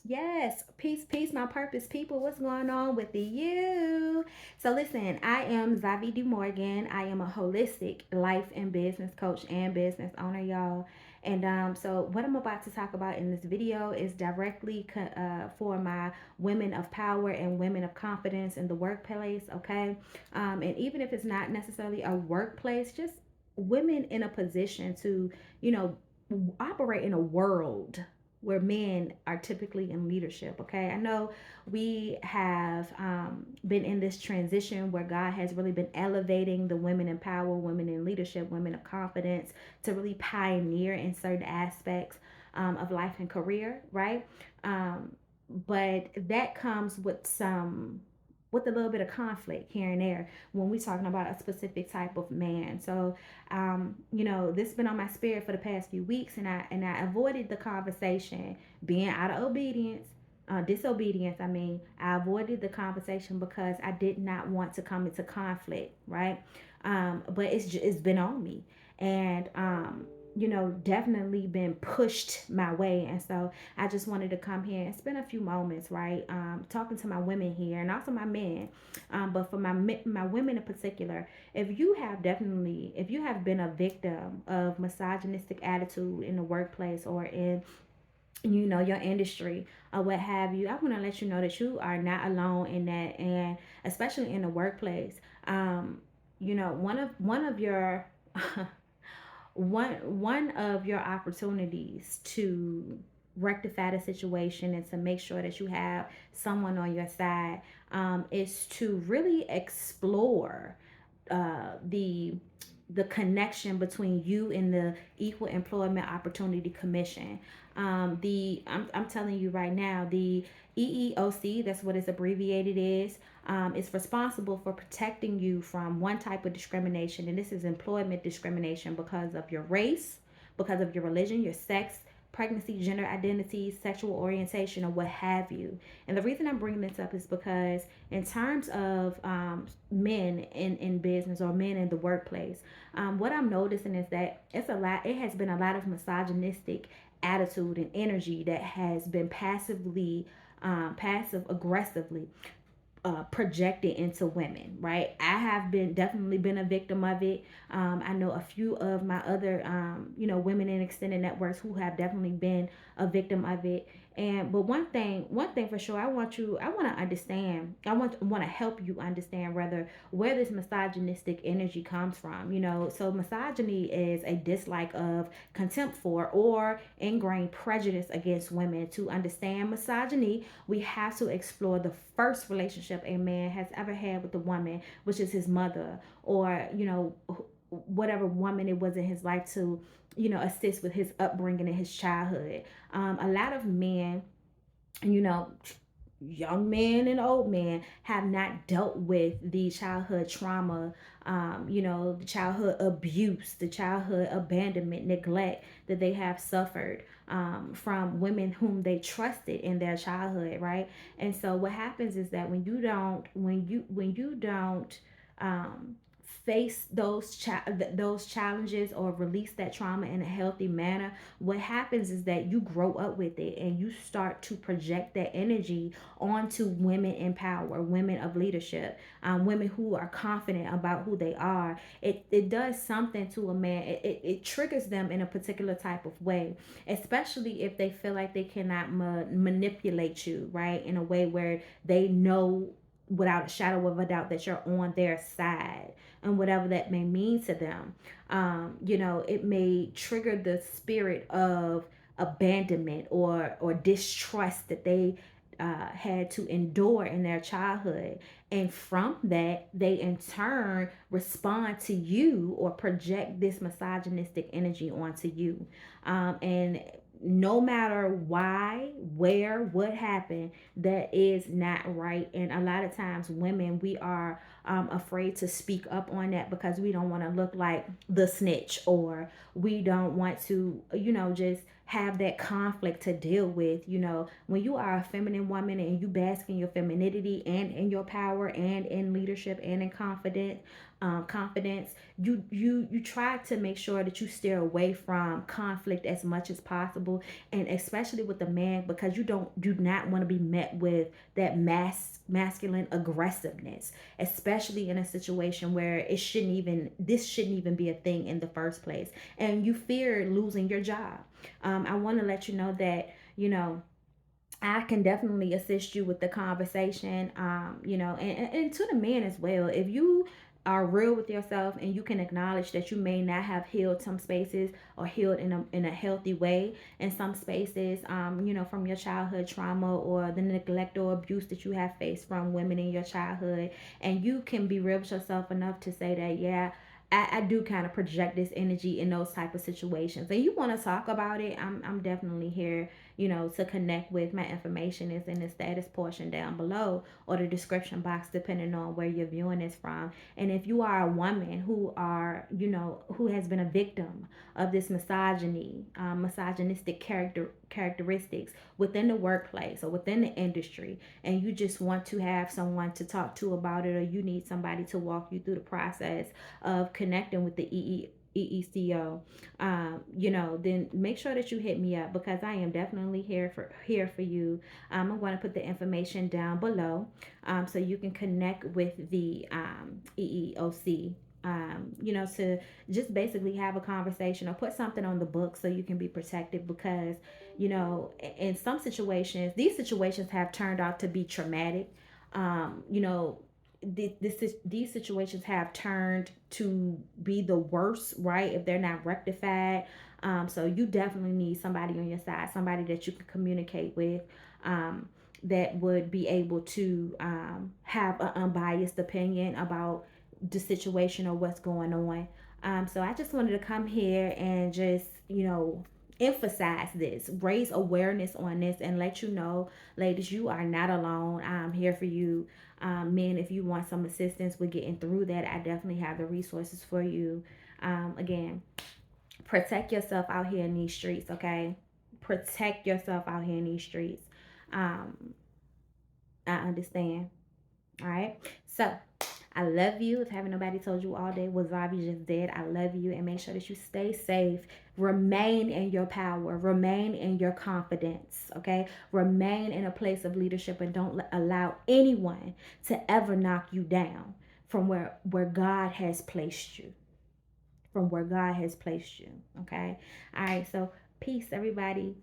Yes, peace, peace, my purpose, people. What's going on with you? So, listen, I am Zavi D. Morgan. I am a holistic life and business coach and business owner, y'all. And so, what I'm about to talk about in this video is directly for my women of power and women of confidence in the workplace, okay? And even if it's not necessarily a workplace, just women in a position to, you know, operate in a world where men are typically in leadership. Okay, I know we have been in this transition where God has really been elevating the women in power, women in leadership, women of confidence to really pioneer in certain aspects of life and career, right? um, but that comes with a little bit of conflict here and there when we're talking about a specific type of man. So this has been on my spirit for the past few weeks, and I avoided the conversation being out of disobedience. I mean, I avoided the conversation because I did not want to come into conflict, right? But it's been on me, and definitely been pushed my way, and so I just wanted to come here and spend a few moments, right, talking to my women here and also my men, but for my women in particular. If you have been a victim of misogynistic attitude in the workplace or in your industry or what have you, I want to let you know that you are not alone in that, and especially in the workplace. One of your one of your opportunities to rectify the situation and to make sure that you have someone on your side, is to really explore the connection between you and the Equal Employment Opportunity Commission. I'm telling you right now, the EEOC, that's what it's abbreviated is responsible for protecting you from one type of discrimination, and this is employment discrimination because of your race, because of your religion, your sex, pregnancy, gender identity, sexual orientation, or what have you. And the reason I'm bringing this up is because, in terms of men in business or men in the workplace, what I'm noticing is that it has been a lot of misogynistic attitude and energy that has been passive aggressively projected into women, right? I have been definitely been a victim of it. I know a few of my other, women in extended networks who have definitely been a victim of it. And but one thing for sure, I want to understand. I want to help you understand rather where this misogynistic energy comes from. So misogyny is a dislike of, contempt for, or ingrained prejudice against women. To understand misogyny, we have to explore the first relationship a man has ever had with a woman, which is his mother, or whatever woman it was in his life to assist with his upbringing and his childhood. A lot of men, you know young men and old men, have not dealt with the childhood trauma, the childhood abuse, the childhood abandonment, neglect that they have suffered from women whom they trusted in their childhood, right? And so what happens is that when you don't um, face those challenges or release that trauma in a healthy manner, what happens is that you grow up with it and you start to project that energy onto women in power, women of leadership, women who are confident about who they are. It does something to a man. It triggers them in a particular type of way, especially if they feel like they cannot manipulate you, right, in a way where they know without a shadow of a doubt that you're on their side, and whatever that may mean to them. It may trigger the spirit of abandonment or distrust that they had to endure in their childhood. And from that, they in turn respond to you or project this misogynistic energy onto you. And no matter why, where, what happened, that is not right. And a lot of times, women, we are afraid to speak up on that because we don't want to look like the snitch, or we don't want to, just have that conflict to deal with. When you are a feminine woman and you bask in your femininity and in your power and in leadership and in confidence, confidence, you try to make sure that you steer away from conflict as much as possible, and especially with the man, because you do not want to be met with that masculine aggressiveness, especially in a situation where this shouldn't even be a thing in the first place, and you fear losing your job. I want to let you know that, I can definitely assist you with the conversation, and to the men as well. If you are real with yourself and you can acknowledge that you may not have healed some spaces, or healed in a healthy way in some spaces, from your childhood trauma or the neglect or abuse that you have faced from women in your childhood, and you can be real with yourself enough to say that, yeah, I do kind of project this energy in those type of situations, and you want to talk about it, I'm definitely here, to connect with. My information is in the status portion down below, or the description box, depending on where you're viewing this from. And if you are a woman who has been a victim of this misogyny, misogynistic characteristics within the workplace or within the industry, and you just want to have someone to talk to about it, or you need somebody to walk you through the process of connecting with the EECO, then make sure that you hit me up, because I am definitely here for you. I'm going to put the information down below, so you can connect with the EEOC. To just basically have a conversation or put something on the book so you can be protected, because in some situations, these situations have turned out to be traumatic. um, you know these situations have turned to be the worst, right, if they're not rectified. So you definitely need somebody on your side, somebody that you can communicate with, um, that would be able to have an unbiased opinion about the situation or what's going on. So I just wanted to come here and just, emphasize this, raise awareness on this, and let you know, ladies, you are not alone. I'm here for you. Men, if you want some assistance with getting through that, I definitely have the resources for you. Again, protect yourself out here in these streets, okay? Protect yourself out here in these streets. Um, I understand. All right. So I love you. If haven't nobody told you all day what Zavi just did, I love you, and make sure that you stay safe. Remain in your power. Remain in your confidence. Okay. Remain in a place of leadership, and don't allow anyone to ever knock you down from where God has placed you. From where God has placed you. Okay. All right. So peace, everybody.